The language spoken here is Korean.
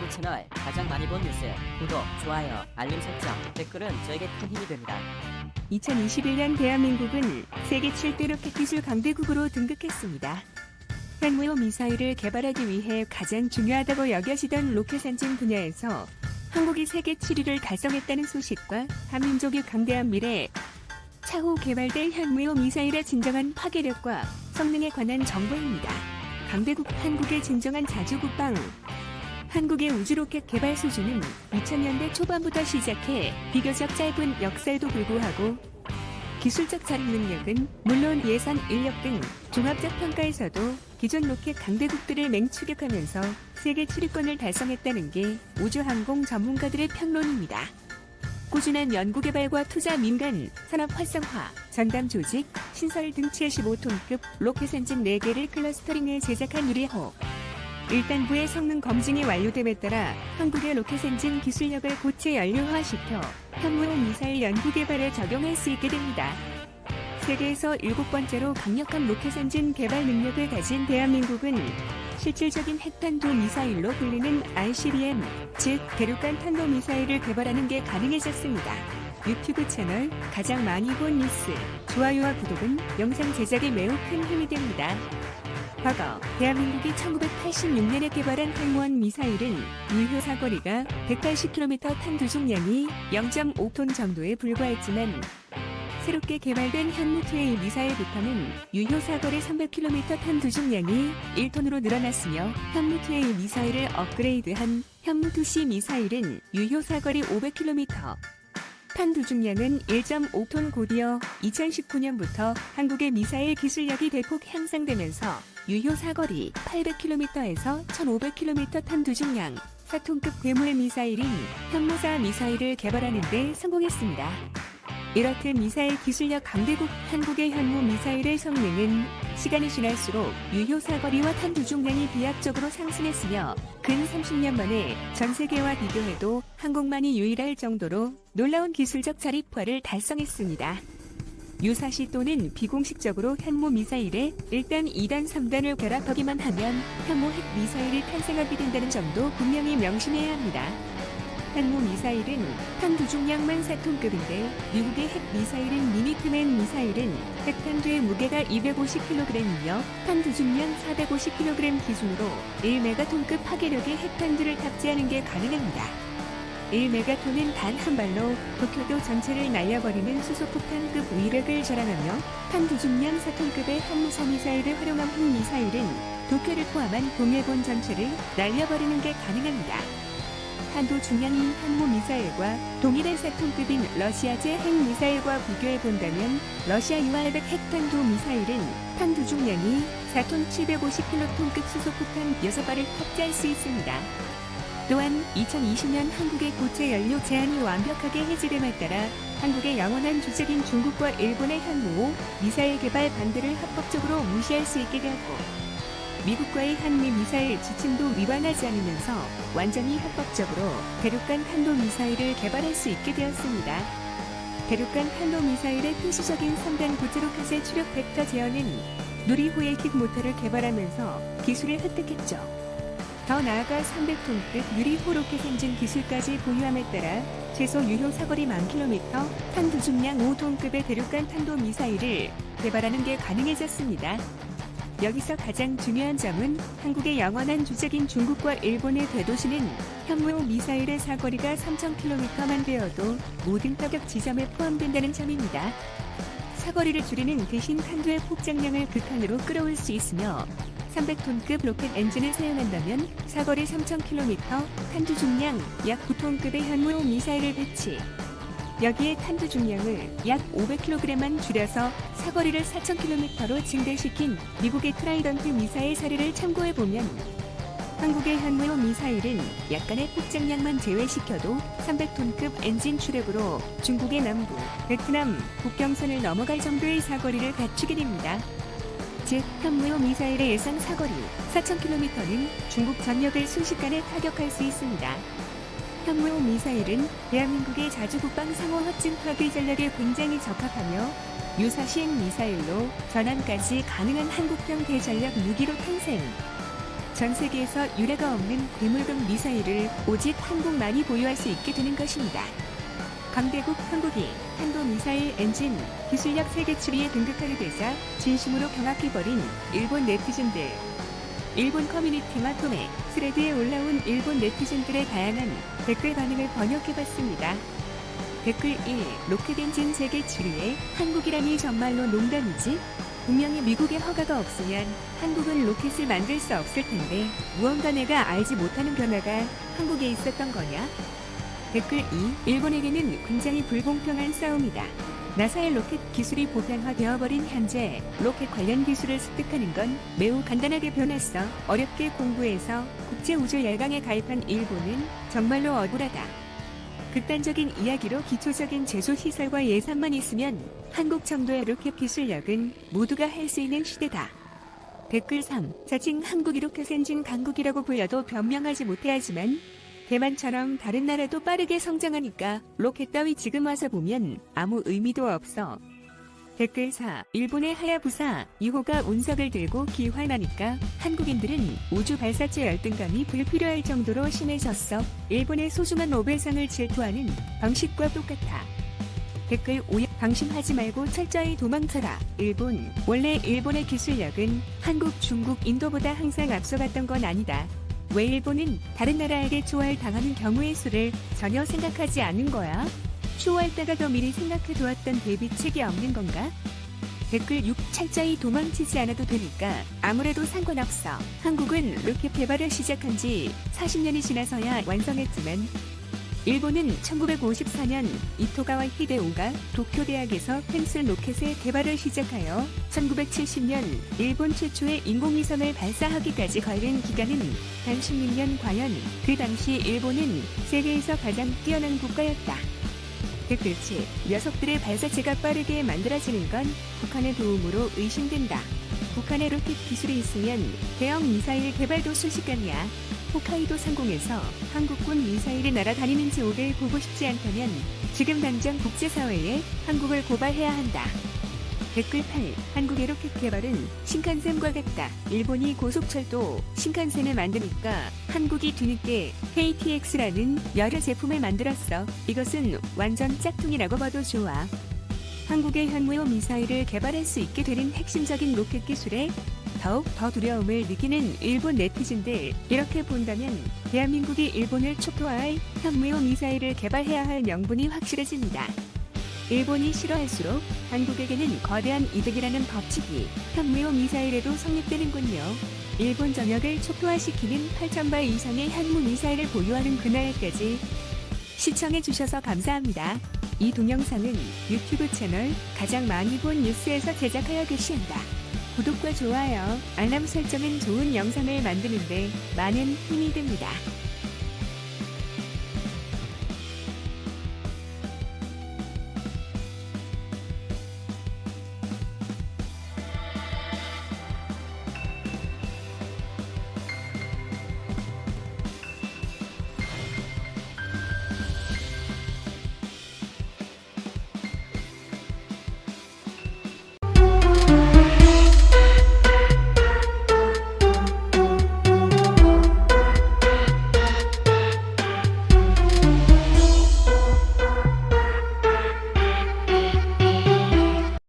유튜브 채널 가장 많이 본 뉴스, 구독, 좋아요, 알림 설정, 댓글은 저에게 큰 힘이 됩니다. 2021년 대한민국은 세계 7대 로켓 기술 강대국으로 등극했습니다. 현무용 미사일을 개발하기 위해 가장 중요하다고 여겨지던 로켓 엔진 분야에서 한국이 세계 7위를 달성했다는 소식과 한민족의 강대한 미래, 차후 개발될 현무용 미사일의 진정한 파괴력과 성능에 관한 정보입니다. 강대국 한국의 진정한 자주국방. 한국의 우주로켓 개발 수준은 2000년대 초반부터 시작해 비교적 짧은 역사에도 불구하고 기술적 자립 능력은 물론 예산, 인력 등 종합적 평가에서도 기존 로켓 강대국들을 맹추격하면서 세계 7위권을 달성했다는 게 우주항공 전문가들의 평론입니다. 꾸준한 연구개발과 투자, 민간, 산업 활성화, 전담 조직, 신설 등 75톤급 로켓 엔진 4개를 클러스터링해 제작한 유리호. 1단부의 성능 검증이 완료됨에 따라 한국의 로켓 엔진 기술력을 고체 연료화시켜 현무용 미사일 연구개발에 적용할 수 있게 됩니다. 세계에서 7번째로 강력한 로켓 엔진 개발 능력을 가진 대한민국은 실질적인 핵탄도 미사일로 불리는 ICBM, 즉 대륙간 탄도미사일을 개발하는 게 가능해졌습니다. 유튜브 채널 가장 많이 본 뉴스, 좋아요와 구독은 영상 제작에 매우 큰 힘이 됩니다. 과거 대한민국이 1986년에 개발한 항모함 미사일은 유효 사거리가 180km, 탄두 중량이 0.5톤 정도에 불과했지만 새롭게 개발된 현무2A 미사일부터는 유효 사거리 300km, 탄두 중량이 1톤으로 늘어났으며 현무2A 미사일을 업그레이드한 현무2C 미사일은 유효 사거리 500km, 탄두 중량은 1.5톤. 곧이어 2019년부터 한국의 미사일 기술력이 대폭 향상되면서 유효 사거리 800km에서 1500km, 탄두 중량 4톤급 괴물 미사일인 현무4 미사일을 개발하는 데 성공했습니다. 이렇듯 미사일 기술력 강대국 한국의 현무 미사일의 성능은 시간이 지날수록 유효 사거리와 탄두 중량이 비약적으로 상승했으며 근 30년 만에 전 세계와 비교해도 한국만이 유일할 정도로 놀라운 기술적 자립화를 달성했습니다. 유사시 또는 비공식적으로 현무 미사일에 1단, 2단, 3단을 결합하기만 하면 현무 핵 미사일이 탄생하게 된다는 점도 분명히 명심해야 합니다. 현무 미사일은 탄두 중량만 4톤급인데 미국의 핵 미사일인 미니트맨 미사일은 핵탄두의 무게가 250kg이며 탄두 중량 450kg 기준으로 1메가톤급 파괴력의 핵탄두를 탑재하는 게 가능합니다. 1메가톤은 단 한 발로 도쿄도 전체를 날려버리는 수소폭탄급 위력을 자랑하며 탄두 중량 4톤급의 현무4 미사일을 활용한 핵 미사일은 도쿄를 포함한 동해권 전체를 날려버리는 게 가능합니다. 탄두 중량인 현무 미사일과 동일한 4톤급인 러시아제 핵 미사일과 비교해본다면 러시아 UR100 핵탄두 미사일은 탄두 중량이 4톤 750킬로톤급 수소폭탄 6발을 탑재할 수 있습니다. 또한 2020년 한국의 고체 연료 제한이 완벽하게 해제됨에 따라 한국의 영원한 주적인 중국과 일본의 현무 미사일 개발 반대를 합법적으로 무시할 수 있게 되었고 미국과의 한미 미사일 지침도 위반하지 않으면서 완전히 합법적으로 대륙간 탄도미사일을 개발할 수 있게 되었습니다. 대륙간 탄도미사일의 필수적인 3단 고체 로켓의 추력 벡터 제어는 누리호의 킥 모터를 개발하면서 기술을 획득했죠. 더 나아가 300톤급 누리호 로켓 엔진 기술까지 보유함에 따라 최소 유효 사거리 1000km, 탄두 중량 5톤급의 대륙간 탄도미사일을 개발하는 게 가능해졌습니다. 여기서 가장 중요한 점은 한국의 영원한 주적인 중국과 일본의 대도시는 현무용 미사일의 사거리가 3000km만 되어도 모든 타격 지점에 포함된다는 점입니다. 사거리를 줄이는 대신 탄두의 폭장량을 극한으로 끌어올 수 있으며 300톤급 로켓 엔진을 사용한다면 사거리 3000km, 탄두 중량 약 9톤급의 현무용 미사일을 배치. 여기에 탄두 중량을 약 500kg만 줄여서 사거리를 4000km로 증대시킨 미국의 트라이던트 미사일 사례를 참고해보면 한국의 현무용 미사일은 약간의 폭장량만 제외시켜도 300톤급 엔진 추력으로 중국의 남부, 베트남, 국경선을 넘어갈 정도의 사거리를 갖추게 됩니다. 즉, 현무용 미사일의 예상 사거리 4000km는 중국 전역을 순식간에 타격할 수 있습니다. 현무용 미사일은 대한민국의 자주국방 상호 확진 파괴 전략에 굉장히 적합하며 유사시 핵 미사일로 전함까지 가능한 한국형 대전략 무기로 탄생. 전 세계에서 유례가 없는 괴물급 미사일을 오직 한국만이 보유할 수 있게 되는 것입니다. 강대국 한국이 탄도미사일 엔진 기술력 세계 7위에 등극하게 되자 진심으로 경악해버린 일본 네티즌들. 일본 커뮤니티와 통해 스레드에 올라온 일본 네티즌들의 다양한 댓글 반응을 번역해봤습니다. 댓글 1. 로켓 엔진 세계 7위에 한국이라니 정말로 농담이지? 분명히 미국의 허가가 없으면 한국은 로켓을 만들 수 없을 텐데 무언가 내가 알지 못하는 변화가 한국에 있었던 거냐? 댓글 2. 일본에게는 굉장히 불공평한 싸움이다. 나사의 로켓 기술이 보편화되어버린 현재 로켓 관련 기술을 습득하는 건 매우 간단하게 변했어. 어렵게 공부해서 국제우주열강에 가입한 일본은 정말로 억울하다. 극단적인 이야기로 기초적인 제조시설과 예산만 있으면 한국 정도의 로켓 기술력은 모두가 할 수 있는 시대다. 댓글 3. 자칭 한국이 로켓 엔진 강국이라고 불려도 변명하지 못해야지만 대만처럼 다른 나라도 빠르게 성장하니까 로켓 따위 지금 와서 보면 아무 의미도 없어. 댓글 4. 일본의 하야부사 2호가 운석을 들고 기환하니까 한국인들은 우주 발사체 열등감이 불필요할 정도로 심해졌어. 일본의 소중한 노벨상을 질투하는 방식과 똑같아. 댓글 5. 방심하지 말고 철저히 도망쳐라. 일본. 원래 일본의 기술력은 한국, 중국, 인도보다 항상 앞서갔던 건 아니다. 왜 일본은 다른 나라에게 초월당하는 경우의 수를 전혀 생각하지 않는 거야? 초월다가 더 미리 생각해두었던 대비책이 없는 건가? 댓글 6. 철저히 도망치지 않아도 되니까 아무래도 상관없어. 한국은 로켓 개발을 시작한 지 40년이 지나서야 완성했지만 일본은 1954년 이토가와 히데오가 도쿄대학에서 펜슬 로켓의 개발을 시작하여 1970년 일본 최초의 인공위성을 발사하기까지 걸린 기간은 단 16년. 과연 그 당시 일본은 세계에서 가장 뛰어난 국가였다. 댓글 7. 녀석들의 발사체가 빠르게 만들어지는 건 북한의 도움으로 의심된다. 북한의 로켓 기술이 있으면 대형 미사일 개발도 순식간이야. 홋카이도 상공에서 한국군 미사일이 날아다니는 지옥을 보고 싶지 않다면 지금 당장 국제사회에 한국을 고발해야 한다. 댓글 8. 한국의 로켓 개발은 신칸센과 같다. 일본이 고속철도 신칸센을 만드니까 한국이 뒤늦게 KTX라는 여러 제품을 만들었어. 이것은 완전 짝퉁이라고 봐도 좋아. 한국의 현무용 미사일을 개발할 수 있게 되는 핵심적인 로켓 기술에 더욱 더 두려움을 느끼는 일본 네티즌들. 이렇게 본다면 대한민국이 일본을 촉구할 현무용 미사일을 개발해야 할 명분이 확실해집니다. 일본이 싫어할수록 한국에게는 거대한 이득이라는 법칙이 현무용 미사일에도 성립되는군요. 일본 전역을 촉도화시키는 8,000발 이상의 현무 미사일을 보유하는 그날까지 시청해주셔서 감사합니다. 이 동영상은 유튜브 채널 가장 많이 본 뉴스에서 제작하여 게시한다. 구독과 좋아요, 알람 설정은 좋은 영상을 만드는데 많은 힘이 됩니다.